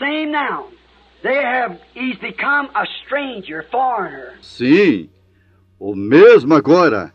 same now. He's become a stranger, foreigner. Sim, o mesmo agora.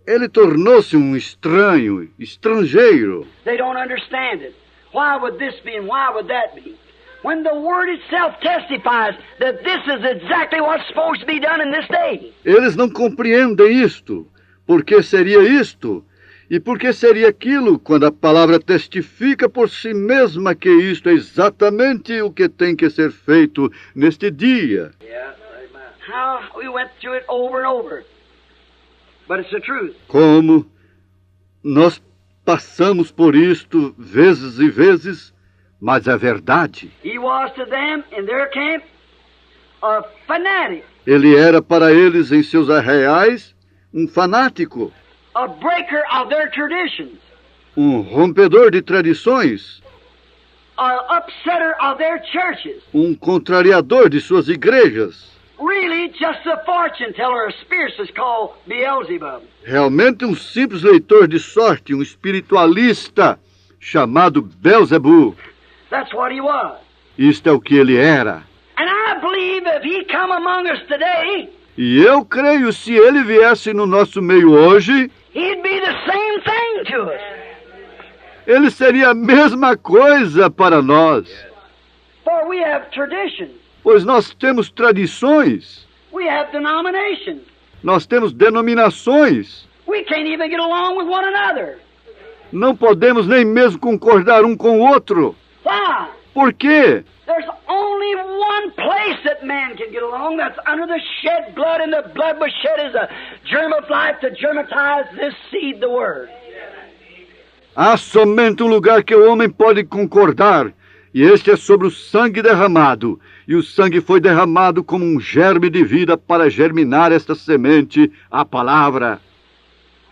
Ele tornou-se um estranho, estrangeiro. They don't understand it. Why would this be and why would that be? When the Word itself testifies that this is exactly what's supposed to be done in this day. Eles não compreendem isto. Por que seria isto? E por que seria aquilo, quando a palavra testifica por si mesma que isto é exatamente o que tem que ser feito neste dia? Yeah. How we went through it over and over. But it's the truth. Como nós passamos por isto vezes e vezes, mas é verdade. He was to them in their camp a fanatic. Ele era para eles em seus arraiais um fanático, A breaker of their traditions. um rompedor de tradições, A upsetter of their churches. um contrariador de suas igrejas. Really just a fortune teller, a spiritist called Beelzebub. Realmente um simples leitor de sorte, um espiritualista chamado Belzebu. That's what he was. Isto é o que ele era. And I believe if he come among us today, E eu creio, se ele viesse no nosso meio hoje, he'd be the same thing to us. ele seria a mesma coisa para nós. For we have traditions. Pois nós temos tradições, We have denominations. nós temos denominações. We can't even get along with one another. Não podemos nem mesmo concordar um com o outro. Why? Por quê? There's only one place that man can get along. That's under the shed blood, and the blood was shed as a germ of life to germatize this seed, the Word. Há somente um lugar que o homem pode concordar, e este é sobre o sangue derramado. E o sangue foi derramado como um germe de vida para germinar esta semente, a palavra.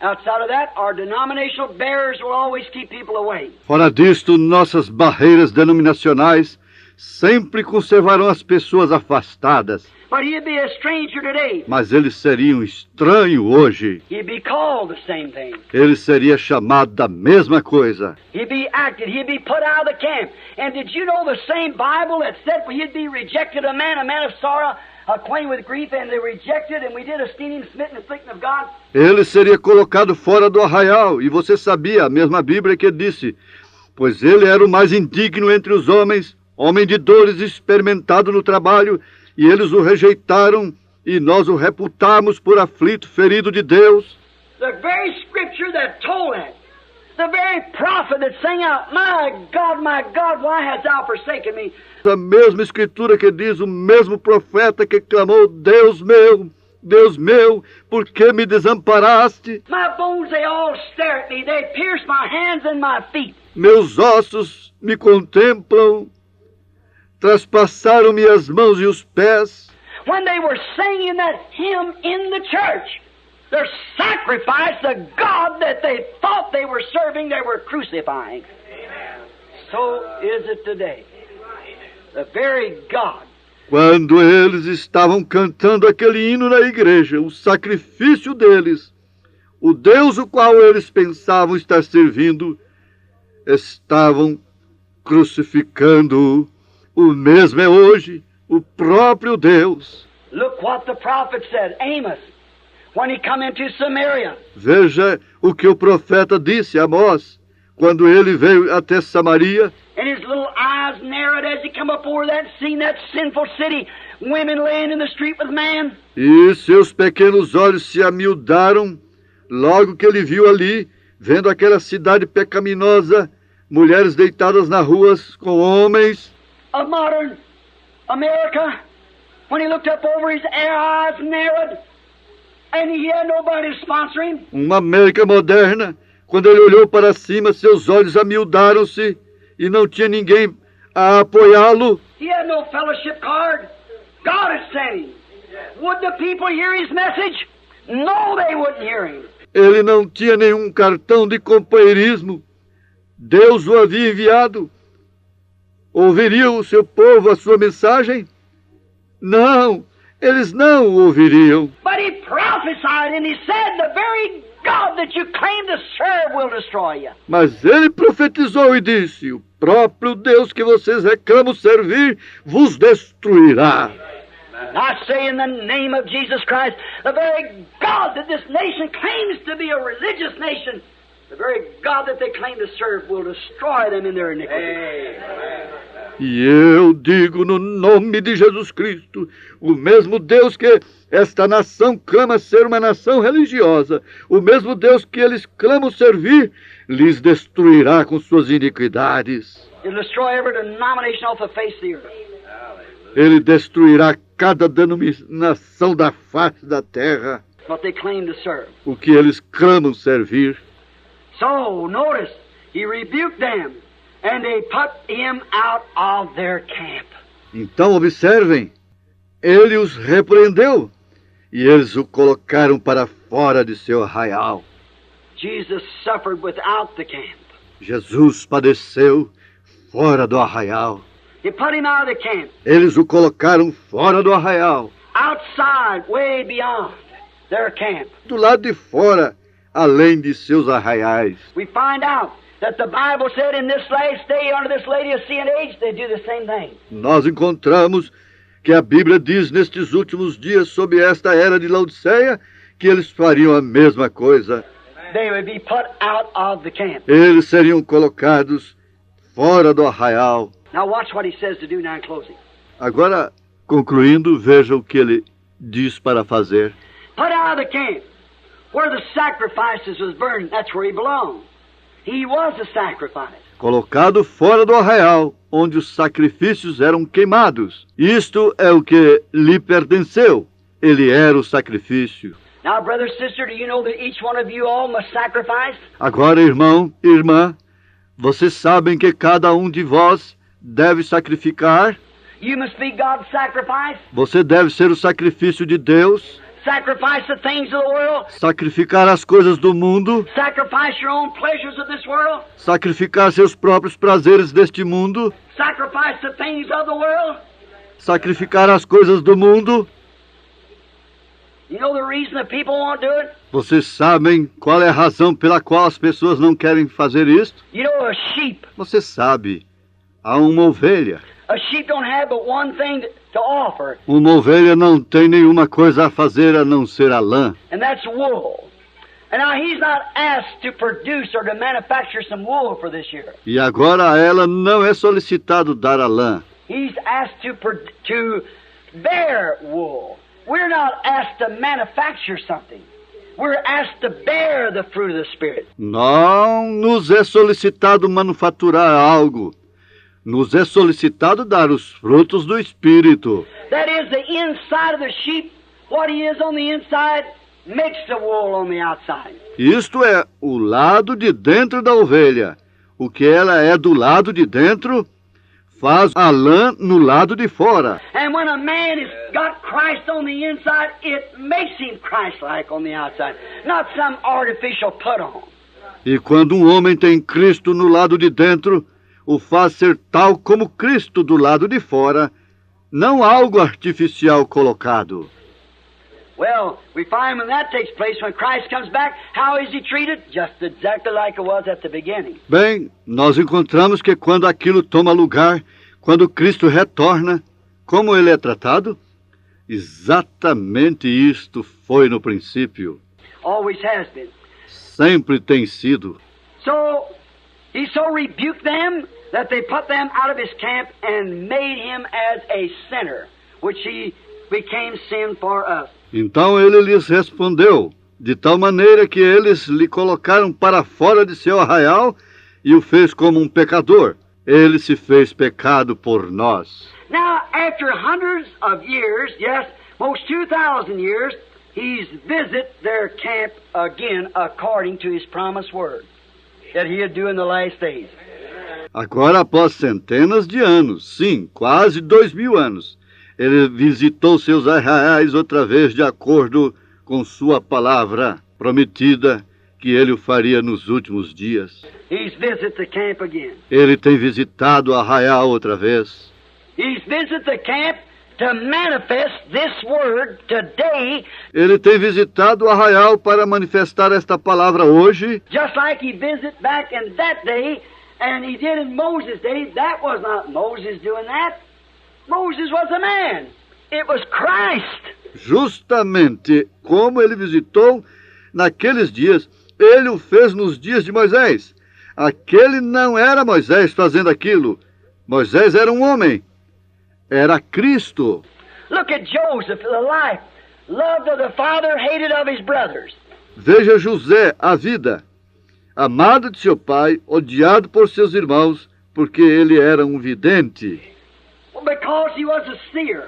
Outside of that, our denominational barriers will always keep people away. Fora disto, nossas barreiras denominacionais sempre conservarão as pessoas afastadas. But he'd be a stranger today. Mas ele seria um estranho hoje. He'd be called the same thing. Ele seria chamado da mesma coisa. He'd be acted. He'd be put out of the camp. And did you know the same Bible that said he'd be rejected, a man of sorrow, acquainted with grief, and they rejected, and we did esteem him smitten, afflicted of God? Ele seria colocado fora do arraial. E você sabia, a mesma Bíblia que disse, pois ele era o mais indigno entre os homens, homem de dores, experimentado no trabalho, e eles o rejeitaram, e nós o reputamos por aflito, ferido de Deus. The very scripture that told that, the very prophet that sang out, my God, why hast thou forsaken me? A mesma escritura que diz, o mesmo profeta que clamou, Deus meu, por que me desamparaste? My bones, they all stare at me, they pierce my hands and my feet. Meus ossos me contemplam, traspassaram-me as mãos e os pés. When they were singing that hymn in the church, their sacrifice, the God that they thought they were serving, they were crucifying. Amen. So is it today. The very God. Quando eles estavam cantando aquele hino na igreja, o sacrifício deles, o Deus o qual eles pensavam estar servindo, estavam crucificando-o. O mesmo é hoje, o próprio Deus. Look what the prophet said, Amos, when he come into Samaria. Veja o que o profeta disse a Amós, quando ele veio até Samaria. And his little eyes narrowed as he come up over that, seen that sinful city, women laying in the street with man. E seus pequenos olhos se amiudaram, logo que ele viu ali, vendo aquela cidade pecaminosa, mulheres deitadas nas ruas com homens. Of modern America, when he looked up over, his eyes narrowed, and he had nobody to sponsor him. Uma América moderna, quando ele olhou para cima, seus olhos amiudaram-se e não tinha ninguém a apoiá-lo. He had no fellowship card. God had sent him. Would the people hear his message? No, they wouldn't hear him. Ele não tinha nenhum cartão de companheirismo. Deus o havia enviado. Ouviria o seu povo a sua mensagem? Não, eles não o ouviriam. But he prophesied and he said, the very God that you claim to serve will destroy you. Mas ele profetizou e disse, o próprio Deus que vocês reclamam servir vos destruirá. I say in the name of Jesus Christ, the very God that this nation claims to be a religious nation, the very God that they claim to serve will destroy them in their iniquity. E eu digo no nome de Jesus Cristo, o mesmo Deus que esta nação clama ser uma nação religiosa, o mesmo Deus que eles clamam servir, lhes destruirá com suas iniquidades. It'll destroy every denomination off the face of the earth. Ele destruirá cada denominação da face da terra, What they claim to serve. o que eles clamam servir. So, notice, he rebuked them, and they put him out of their camp. Então observem, ele os repreendeu e eles o colocaram para fora de seu arraial. Jesus suffered without the camp. Jesus padeceu fora do arraial. He put him out of the camp, Eles o colocaram fora do arraial, outside, way beyond their camp. do lado de fora, além de seus arraiais. We find out that the Bible said in this last day, under this Laodicean age, they do the same thing. Nós encontramos que a Bíblia diz nestes últimos dias, sob esta era de Laodiceia, que eles fariam a mesma coisa. They would be put out of the camp. Eles seriam colocados fora do arraial. Now watch what he says to do now in closing. Agora, concluindo, veja o que ele diz para fazer. Put out of the camp, where the sacrifices was burned. That's where he belonged. He was a sacrifice. Colocado fora do arraial, onde os sacrifícios eram queimados. Isto é o que lhe pertenceu. Ele era o sacrifício. Now, brother, sister, do you know that each one of you all must sacrifice? Agora, irmão, irmã, vocês sabem que cada um de vós deve sacrificar? You must be God's sacrifice. Você deve ser o sacrifício de Deus, Sacrifice the things of the world. sacrificar as coisas do mundo, Sacrifice your own pleasures of this world. sacrificar seus próprios prazeres deste mundo, Sacrifice the things of the world. sacrificar as coisas do mundo. You know the reason that people won't do it? Vocês sabem qual é a razão pela qual as pessoas não querem fazer isto? You know, a sheep. Você sabe, há uma ovelha. A sheep don't have but one thing to offer, Uma ovelha não tem nenhuma coisa a fazer a não ser a lã. and that's wool. And now he's not asked to produce or to manufacture some wool for this year. E agora a ela não é solicitado dar a lã. He's asked to bear wool. We're not asked to manufacture something. We're asked to bear the fruit of the Spirit. Não nos é solicitado manufaturar algo. Nos é solicitado dar os frutos do Espírito. That is, the inside of the sheep, what he is on the inside, makes the wool on the outside. Isto é o lado de dentro da ovelha. O que ela é do lado de dentro, faz a lã no lado de fora. And when a man has got Christ on the inside, it makes him Christ-like on the outside, not some artificial put-on. E quando um homem tem Cristo no lado de dentro, o faz ser tal como Cristo do lado de fora, não algo artificial colocado. Well, we find when that takes place, when Christ comes back, how is he treated? Just exactly like it was at the beginning. Bem, nós encontramos que quando aquilo toma lugar, quando Cristo retorna, como ele é tratado? Exatamente isto foi no princípio. Always has been. Sempre tem sido. So, he so rebuked them that they put them out of his camp and made him as a sinner, which he became sin for us. Então ele lhes respondeu, de tal maneira que eles lhe colocaram para fora de seu arraial e o fez como um pecador. Ele se fez pecado por nós. Now, after hundreds of years, yes, most 2,000 years, he's visit their camp again according to his promised word that he would do in the last days. Agora, após centenas de anos, sim, quase 2000 anos, ele visitou seus arraiais outra vez de acordo com sua palavra prometida que ele o faria nos últimos dias. He's visit the camp again. Ele tem visitado o arraial outra vez. He's visit the camp to manifest this word today, Ele tem visitado o arraial para manifestar esta palavra hoje, just like he visited back in that day And he did in Moses' day. That was not Moses doing that. Moses was a man. It was Christ. Justamente como ele visitou naqueles dias, ele o fez nos dias de Moisés. Aquele não era Moisés fazendo aquilo. Moisés era um homem. Era Cristo. Look at Joseph, the life. Loved of the father, hated of his brothers. Veja José, a vida. Amado de seu pai, odiado por seus irmãos, porque ele era um vidente. Well, because he was a seer.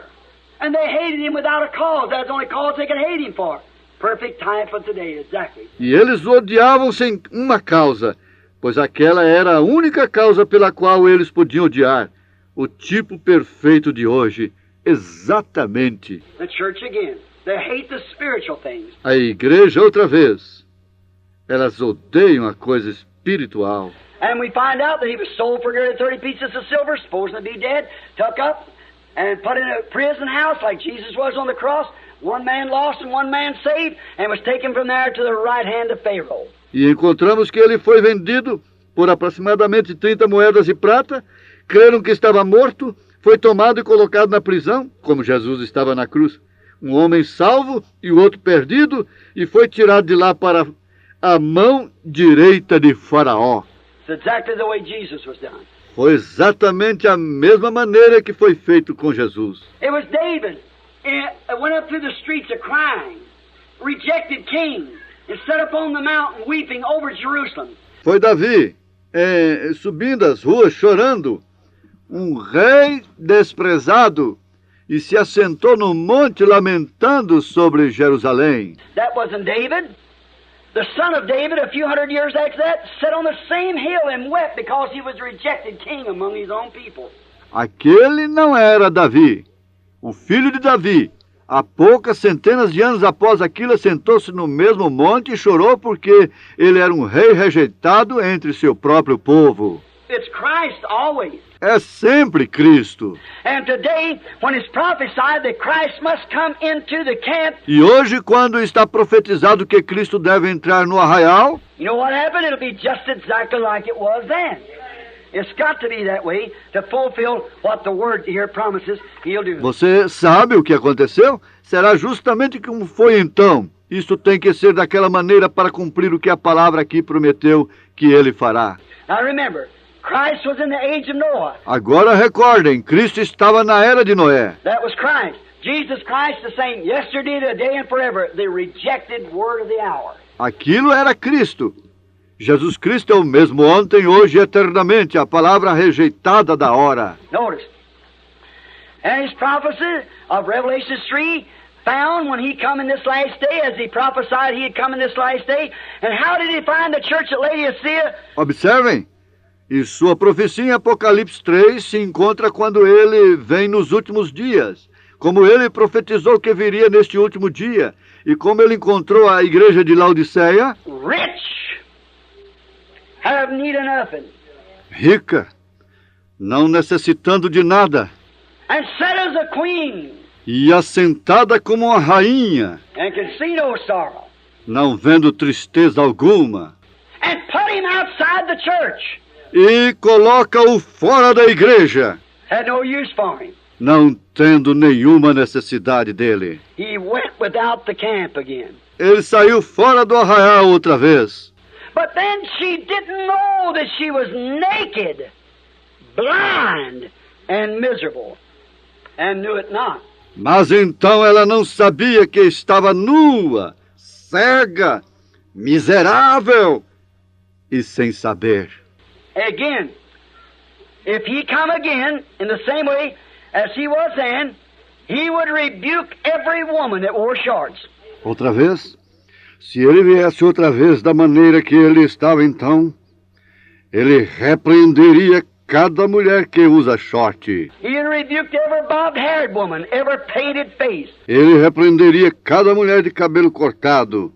And they hated him without a cause. That's the only cause they could hate him for. Perfect time for today, exactly. E eles o odiavam sem uma causa, pois aquela era a única causa pela qual eles podiam odiar. O tipo perfeito de hoje, exatamente. The church again. They hate the spiritual things. A igreja outra vez. Elas odeiam a coisa espiritual. And we find out that he was sold for 30 pieces of silver, supposed to be dead, took up and put in a prison house like Jesus was on the cross. One man lost and one man saved, and was taken from there to the right hand of Pharaoh. E encontramos que ele foi vendido por aproximadamente 30 moedas de prata. Creram que estava morto, foi tomado e colocado na prisão, como Jesus estava na cruz. Um homem salvo e o outro perdido, e foi tirado de lá para a mão direita de Faraó. It's exactly the way Jesus was done. Foi exatamente a mesma maneira que foi feito com Jesus. It was David. Went up through the streets a crying, rejected king, and sat up on the mountain weeping over Jerusalem. Foi Davi, subindo as ruas chorando, um rei desprezado, e se assentou no monte lamentando sobre Jerusalém. That wasn't David. The son of David, a few hundred years after that, sat on the same hill and wept because he was a rejected king among his own people. Aquele não era Davi. O filho de Davi, há poucas centenas de anos após aquilo, sentou-se no mesmo monte e chorou porque ele era um rei rejeitado entre seu próprio povo. It's Christ always. É sempre Cristo. And today, when it's prophesied that Christ must come into the camp, E hoje, quando está profetizado que Cristo deve entrar no arraial, you know what happened? It'll be just exactly like it was then. It's got to be that way to fulfill what the Word here promises He'll do. você sabe o que aconteceu? Será justamente como foi então. Isso tem que ser daquela maneira para cumprir o que a palavra aqui prometeu que ele fará. Now remember, Christ was in the age of Noah. Agora recordem, Cristo estava na era de Noé. That was Christ. Jesus Christ the same yesterday, today, and forever. The rejected word of the hour. Aquilo era Cristo. Jesus Cristo é o mesmo ontem, hoje e eternamente, a palavra rejeitada da hora. Notice. And his prophecy of Revelation 3 found when he come in this last day, as he prophesied he had come in this last day. And how did he find the church at Laodicea? Observem, e sua profecia em Apocalipse 3 se encontra quando ele vem nos últimos dias. Como ele profetizou que viria neste último dia, e como ele encontrou a igreja de Laodiceia, Rich. Have need of nothing. rica, não necessitando de nada, And set as a queen. e assentada como uma rainha, And can see no sorrow. não vendo tristeza alguma, And put him outside the church. e coloca-o fora da igreja, Had no use for him. não tendo nenhuma necessidade dele. He went without the camp again. Ele saiu fora do arraial outra vez. But then she didn't know that she was naked, blind, and miserable, and knew it not. Mas então ela não sabia que estava nua, cega, miserável e sem saber. Again, if he come again in the same way as he was then, he would rebuke every woman that wore shorts. Outra vez, se ele viesse outra vez da maneira que ele estava então, ele repreenderia cada mulher que usa short. He rebuked every bobbed-haired woman, every painted face. Ele repreenderia cada mulher de cabelo cortado,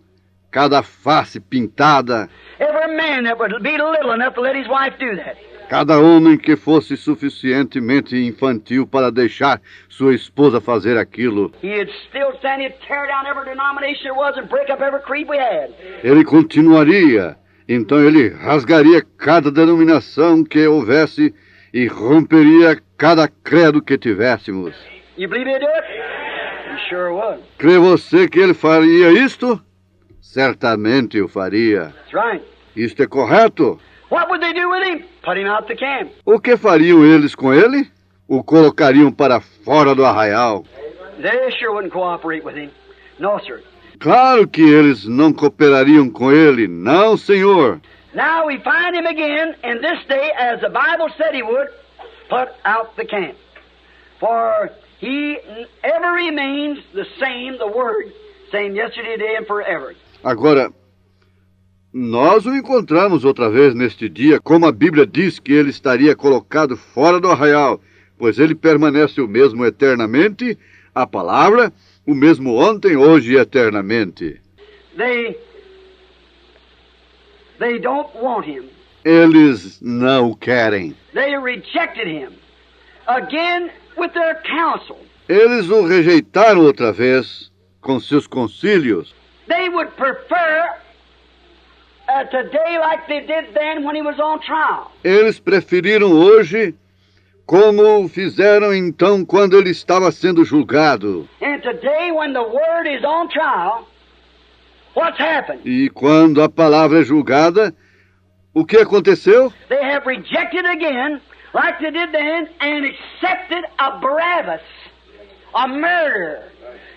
cada face pintada, Every man that would be little enough to let his wife do that. cada homem que fosse suficientemente infantil para deixar sua esposa fazer aquilo. He'd still stand, he'd tear down every denomination there was and break up every creed we had. Ele continuaria Então ele rasgaria cada denominação que houvesse e romperia cada credo que tivéssemos. You believe he'd do it? He sure would. Crê você que ele faria isto? Certamente o faria. That's right. Isto é correto. What would they do with him? Put him out the camp. O que fariam eles com ele? O colocariam para fora do arraial. They sure wouldn't cooperate with him. No, sir. Claro que eles não cooperariam com ele, não, senhor. Now we find him again, in this day, as the Bible said he would, put out the camp. For he ever remains the same, the Word, same yesterday, today, and forever. Agora, nós o encontramos outra vez neste dia, como a Bíblia diz que ele estaria colocado fora do arraial, pois ele permanece o mesmo eternamente, a palavra, o mesmo ontem, hoje e eternamente. They don't want him. Eles não o querem. They rejected him. Again with their counsel. Eles o rejeitaram outra vez com seus concílios. They would prefer today like they did then when he was on trial. Eles preferiram hoje como fizeram então quando ele estava sendo julgado. And today when the word is on trial, what's happened? E quando a palavra é julgada, o que aconteceu? They have rejected again, like they did then, and accepted a Barabbas, a murderer,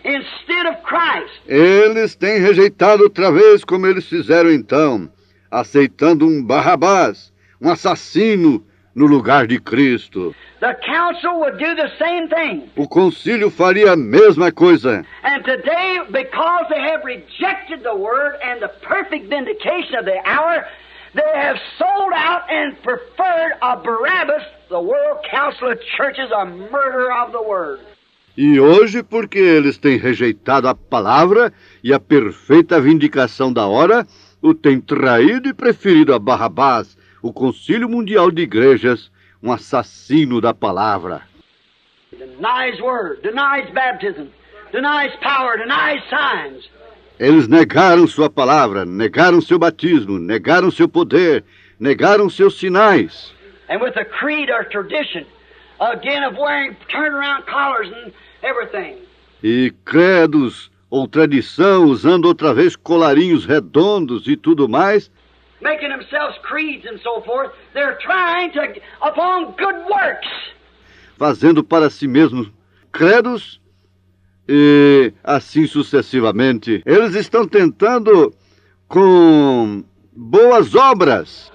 instead of Christ. Eles têm rejeitado outra vez como eles fizeram então, aceitando um Barrabás, um assassino, no lugar de Cristo. The council would do the same thing. O concílio faria a mesma coisa. And today, because they have rejected the word and the perfect vindication of the hour, they have sold out and preferred a Barabbas, the World Council of Churches, a murderer of the word. E hoje, porque eles têm rejeitado a palavra e a perfeita vindicação da hora, o têm traído e preferido a Barrabás, o Concílio Mundial de Igrejas, um assassino da palavra. Denies word, denies baptism, denies power, denies signs. Eles negaram sua palavra, negaram seu batismo, negaram seu poder, negaram seus sinais. And with a creed or tradition, again of wearing turnaround collars and everything. E credos ou tradição, usando outra vez colarinhos redondos e tudo mais, making themselves creeds and so forth, they're trying to, upon good works. Fazendo para si mesmos credos e assim sucessivamente. Eles estão tentando com boas obras.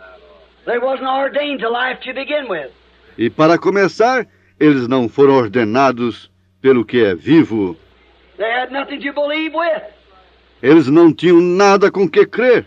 They wasn't ordained to life to begin with. E para começar, eles não foram ordenados pelo que é vivo. They had nothing to believe with. Eles não tinham nada com que crer.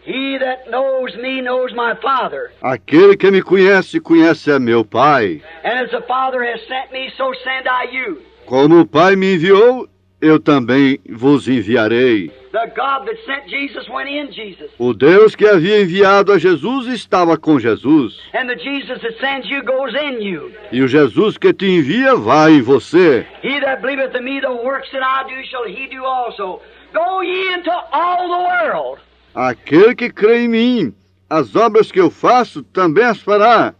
He that knows me knows my Father. Aquele que me conhece, conhece a meu Pai. And as the Father has sent me, so send I you. Como o Pai me enviou, eu também vos enviarei. The God that sent Jesus went in Jesus. O Deus que havia enviado a Jesus estava com Jesus. And the Jesus that sends you goes in you. E o Jesus que te envia vai em você. He that believeth in me, the works that I do shall he do also. Go ye into all the world. Aquele que crê em mim, as obras que eu faço também as fará.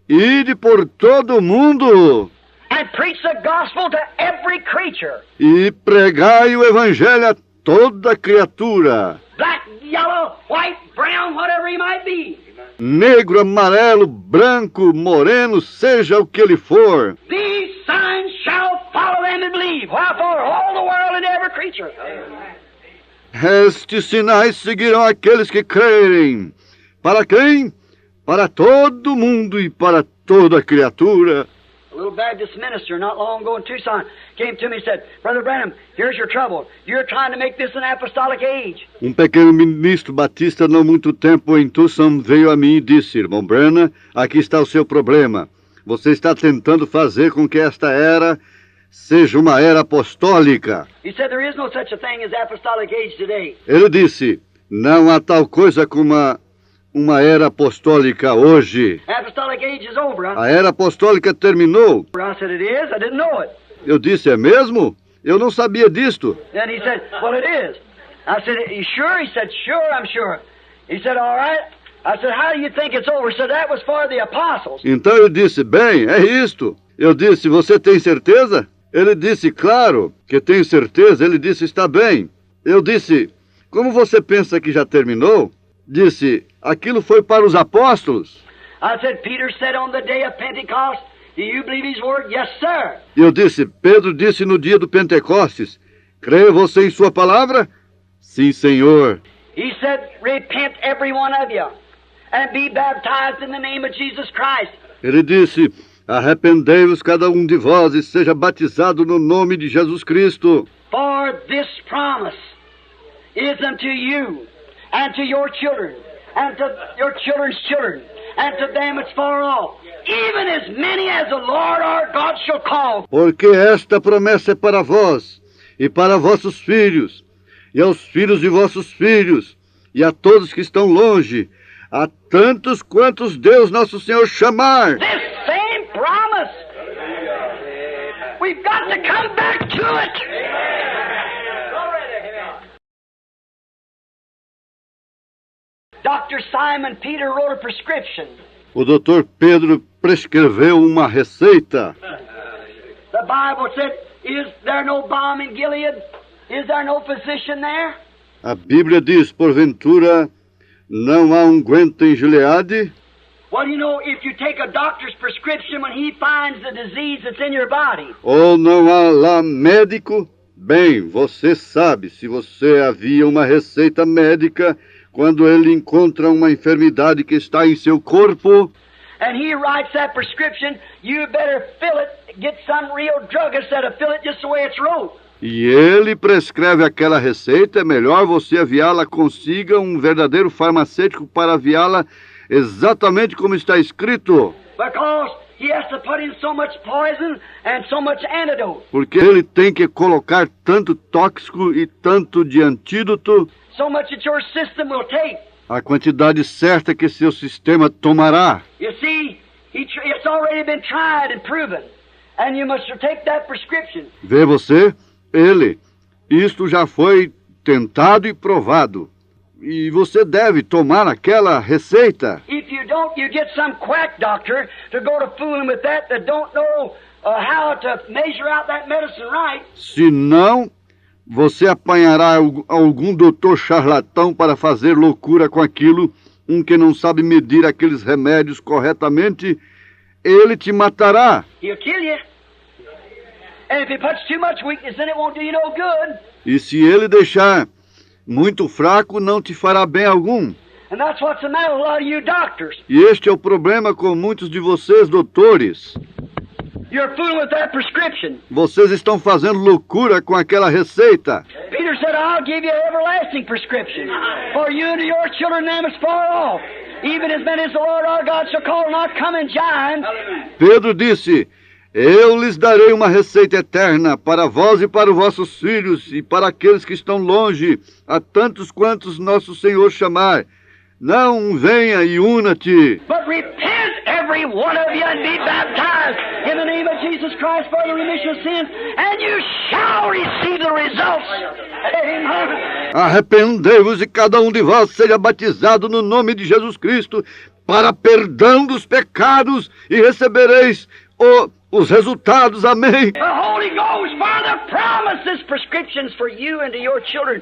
Ide por todo o mundo. And preach the gospel to every creature. E pregai o evangelho a toda criatura. Black, yellow, white, brown, whatever he might be. Negro, amarelo, branco, moreno, seja o que ele for. These signs shall follow them that believe. Wherefore all the world and every creature. Estes sinais seguirão aqueles que crerem. Para quem? Para todo mundo e para toda criatura. A little Baptist minister not long ago in Tucson came to me and said, Brother Branham, here's your trouble. You're trying to make this an apostolic age. Um pequeno ministro batista não muito tempo em Tucson veio a mim e disse, Irmão Branham, aqui está o seu problema. Você está tentando fazer com que esta era seja uma era apostólica. He said there is no such a thing as apostolic age today. Ele disse, não há tal coisa como uma era apostólica hoje. Apostolic age is over. A era apostólica terminou. I said it is. I didn't know it. Eu disse, é mesmo? Eu não sabia disto. Then he said, well, it is. I said, you sure? He said, sure, I'm sure. He said, all right. I said, how do you think it's over? He said, that was for the apostles. Então ele disse, bem, é isto. Eu disse, você tem certeza? Ele disse, claro que tenho certeza. Ele disse, está bem. Eu disse, como você pensa que já terminou? Disse, aquilo foi para os apóstolos. I said, Peter said on the day of Pentecost, do you believe his word? Yes, sir. Eu disse, Pedro disse no dia do Pentecostes, crê você em sua palavra? Sim, Senhor. He said, repent every one of you and be baptized in the name of Jesus Christ. Ele disse, arrependei-vos cada de vós e seja batizado no nome de Jesus Cristo. For this promise is unto you and to your children and to your children's children and to them it's far off, even as many as the Lord our God shall call. Porque esta promessa é para vós e para vossos filhos e aos filhos de vossos filhos e a todos que estão longe, a tantos quantos Deus nosso Senhor chamar. This same promise. We've got to come back to it. Dr. Simon Peter wrote a prescription. O Dr. Pedro prescreveu uma receita. The Bible said, is there no balm in Gilead? Is there no physician there? A Bíblia diz, porventura, não há unguento em Gileade? Well, you know, if you take a doctor's prescription when he finds the disease that's in your body, Ou não há lá médico? Bem, você sabe, se você havia uma receita médica, quando ele encontra uma enfermidade que está em seu corpo, and he writes that prescription, you better fill it, get some real drug instead of fill it just the way it's wrote. e ele prescreve aquela receita, é melhor você aviá-la, consiga um verdadeiro farmacêutico para aviá-la exatamente como está escrito. Because he has to put in so much poison and so much antidote, Porque ele tem que colocar tanto tóxico e tanto de antídoto, so much that your system will take. a quantidade certa que seu sistema tomará. You see, it's already been tried and proven, and you must take that prescription. Vê você? Isto já foi tentado e provado. E você deve tomar aquela receita. If you don't, you get some quack doctor to go to fooling with that don't know how to measure out that medicine right. Se não, você apanhará algum doutor charlatão para fazer loucura com aquilo, que não sabe medir aqueles remédios corretamente, ele te matará. He'll kill you. And if he puts too much weakness in it, won't do you no good. E se ele deixar muito fraco, não te fará bem algum. And that's what's the matter with a lot of you doctors. E este é o problema com muitos de vocês, doutores. You're fooling with that prescription. Vocês estão fazendo loucura com aquela receita. Peter said, I'll give you an everlasting prescription. For you and your children, them is far off. Even as many as the Lord our God shall call, not come and join. Pedro disse, eu lhes darei uma receita eterna para vós e para os vossos filhos e para aqueles que estão longe, a tantos quantos nosso Senhor chamar. Não venha e una-te. But repent every one of you and be baptized in the name of Jesus Christ for the remission of sins, and you shall receive the results. Amen. Arrependei-vos e cada de vós seja batizado no nome de Jesus Cristo para perdão dos pecados e recebereis os resultados. Amém. The Holy Ghost, for the promises, prescriptions for you and to your children.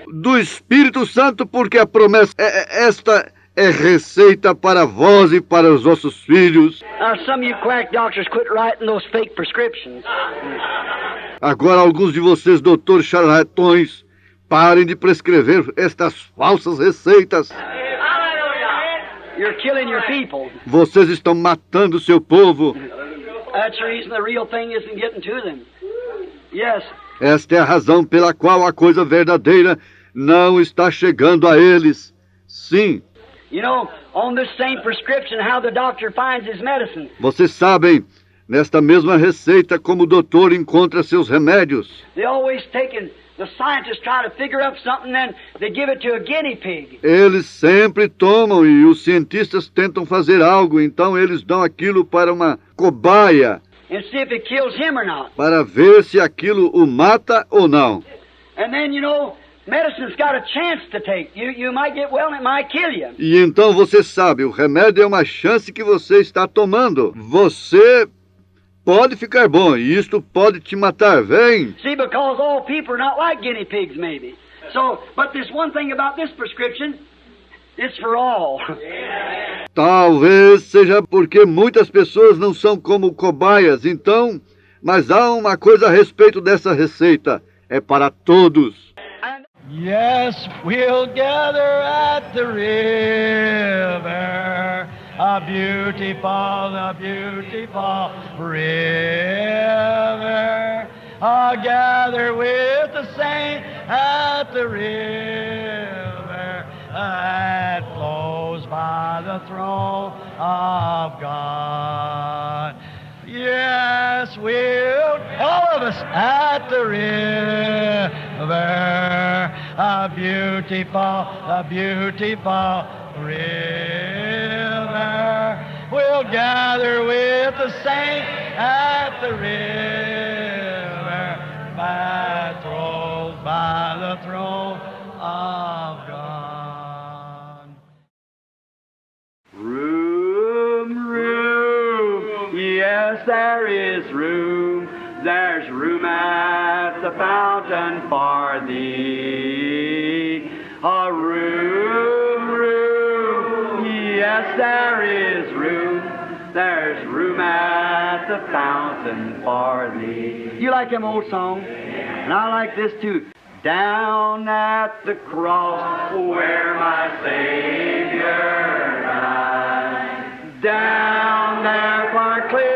Do Espírito Santo, porque a promessa esta é receita para vós e para os vossos filhos. Now, some of you quack doctors quit writing those fake prescriptions. Agora, alguns de vocês, doutores charlatões, parem de prescrever estas falsas receitas. You're killing your people. Vocês estão matando o seu povo. That's the reason the real thing isn't getting to them. Yes. Esta é a razão pela qual a coisa verdadeira não está chegando a eles. Sim. You know, on this same prescription, how the doctor finds his medicine. Vocês sabem, nesta mesma receita, como o doutor encontra seus remédios. They always taking, the scientists try to figure up something, then they give it to a guinea pig. Eles sempre tomam e os cientistas tentam fazer algo, então eles dão aquilo para uma cobaia. And see if it kills him or not. Para ver se aquilo o mata ou não. And then, you know, Medicine's got a chance to take. You might get well and it might kill you. E então você sabe, o remédio é uma chance que você está tomando. Você pode ficar bom e isto pode te matar. Vem. See, because all people are not like guinea pigs, maybe. So, but there's one thing about this prescription. It's for all. Talvez seja porque muitas pessoas não são como cobaias, então, mas há uma coisa a respeito dessa receita. É para todos. Yes, we'll gather at the river, a beautiful river. I'll gather with the saints at the river that flows by the throne of God. Yes, we'll, all of us, at the river, a beautiful river. We'll gather with the saints at the river, by the throne of God. Room, yes, there is room. There's room at the fountain for thee. A room, yes, there is room. There's room at the fountain for thee. You like them old songs? And I like this too. Down at the cross where my Savior died. Down there far clear